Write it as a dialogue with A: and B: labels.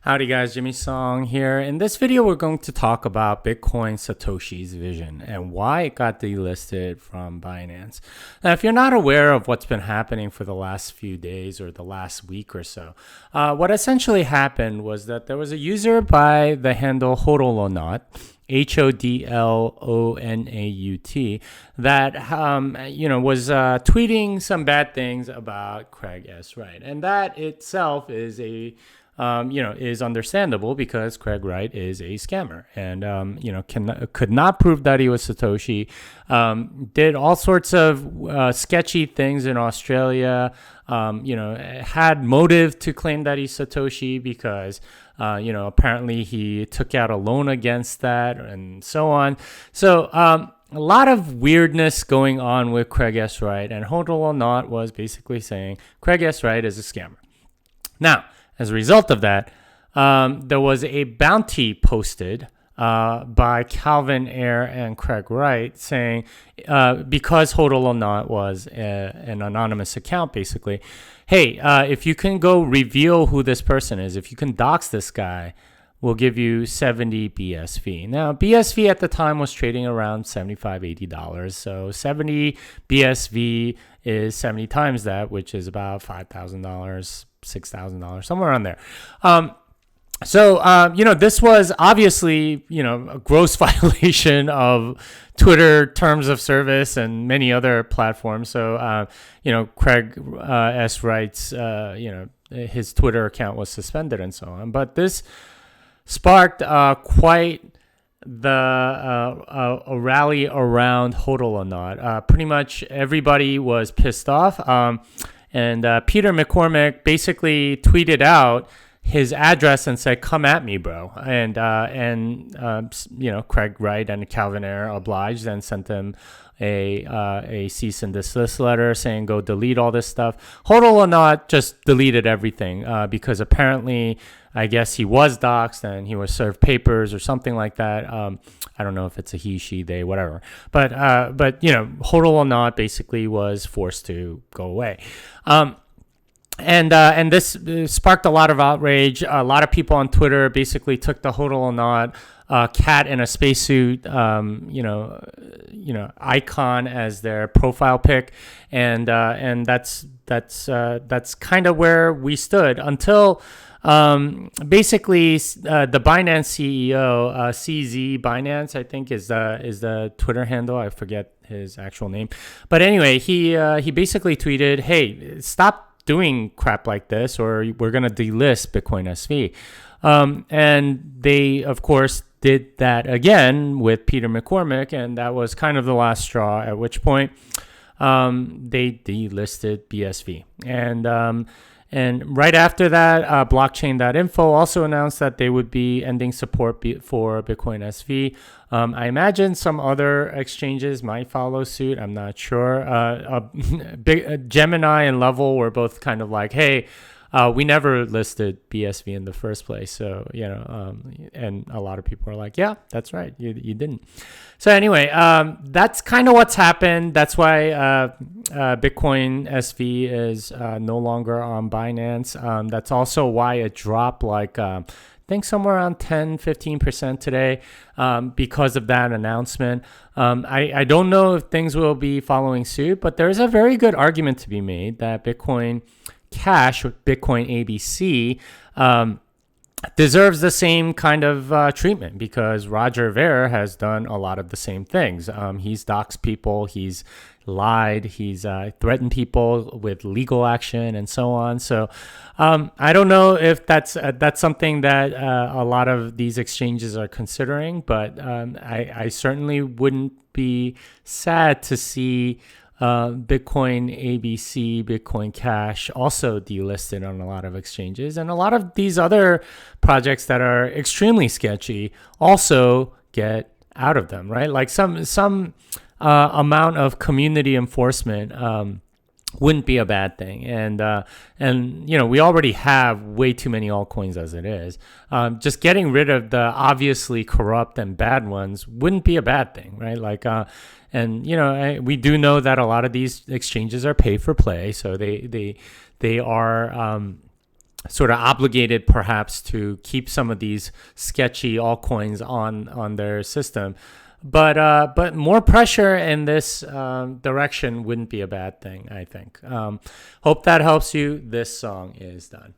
A: Howdy guys, Jimmy Song here. In this video, we're going to talk about Bitcoin Satoshi's vision and why it got delisted from Binance. Now, if you're not aware of what's been happening for the last few days or the last week or so, what essentially happened was that there was a user by the handle Hodlonaut, Hodlonaut, that was tweeting some bad things about Craig S. Wright, and that itself is is understandable because Craig Wright is a scammer and could not prove that he was Satoshi. Did all sorts of sketchy things in Australia. Had motive to claim that he's Satoshi because apparently he took out a loan against that and so on. So a lot of weirdness going on with Craig S. Wright, and Hodlonaut was basically saying Craig S. Wright is a scammer. Now, as a result of that, there was a bounty posted by Calvin Ayre and Craig Wright saying, because Hodlonaut was an anonymous account, basically, hey, if you can go reveal who this person is, if you can dox this guy, we'll give you 70 BSV. Now, BSV at the time was trading around $75, $80. So 70 BSV is 70 times that, which is about $5,000, $6,000, somewhere around there. This was obviously, a gross violation of Twitter terms of service and many other platforms. So, Craig S. Wright's, his Twitter account was suspended and so on. But this sparked quite a rally around Hodlonaut. Pretty much everybody was pissed off. And Peter McCormick basically tweeted out his address and said, "Come at me, bro." And Craig Wright and Calvin Ayre obliged and sent him a cease and desist letter saying, "Go delete all this stuff." Hodlonaut just deleted everything because apparently, I guess he was doxxed and he was served papers or something like that. I don't know if it's a he, she, they, whatever. But Hodlonaut basically was forced to go away. And this sparked a lot of outrage. A lot of people on Twitter basically took the Hodlonaut cat in a spacesuit, icon as their profile pic, and that's kind of where we stood until basically the Binance CEO, CZ Binance, I think is the Twitter handle. I forget his actual name, but anyway, he basically tweeted, "Hey, stop doing crap like this or we're going to delist Bitcoin SV." And they, of course, did that again with Peter McCormick, and that was kind of the last straw, at which point they delisted BSV. And right after that, blockchain.info also announced that they would be ending support for Bitcoin SV. I imagine some other exchanges might follow suit. I'm not sure. Gemini and Level were both kind of like, hey, we never listed BSV in the first place. So, and a lot of people are like, yeah, that's right. You didn't. So anyway, that's kind of what's happened. That's why Bitcoin SV is no longer on Binance. That's also why it dropped like, I think somewhere around 10-15% today because of that announcement. I don't know if things will be following suit, but there's a very good argument to be made that Bitcoin Cash, Bitcoin ABC, deserves the same kind of treatment because Roger Ver has done a lot of the same things. He's doxed people, he's lied, he's threatened people with legal action and so on. So I don't know if that's something that a lot of these exchanges are considering, but I certainly wouldn't be sad to see Bitcoin ABC, Bitcoin Cash also delisted on a lot of exchanges, and a lot of these other projects that are extremely sketchy also get out of them, right? Like some amount of community enforcement wouldn't be a bad thing, and we already have way too many altcoins as it is. Just getting rid of the obviously corrupt and bad ones wouldn't be a bad thing, right? Like we do know that a lot of these exchanges are pay for play, so they are sort of obligated perhaps to keep some of these sketchy altcoins on their system. But more pressure in this direction wouldn't be a bad thing, I think. Hope that helps you. This song is done.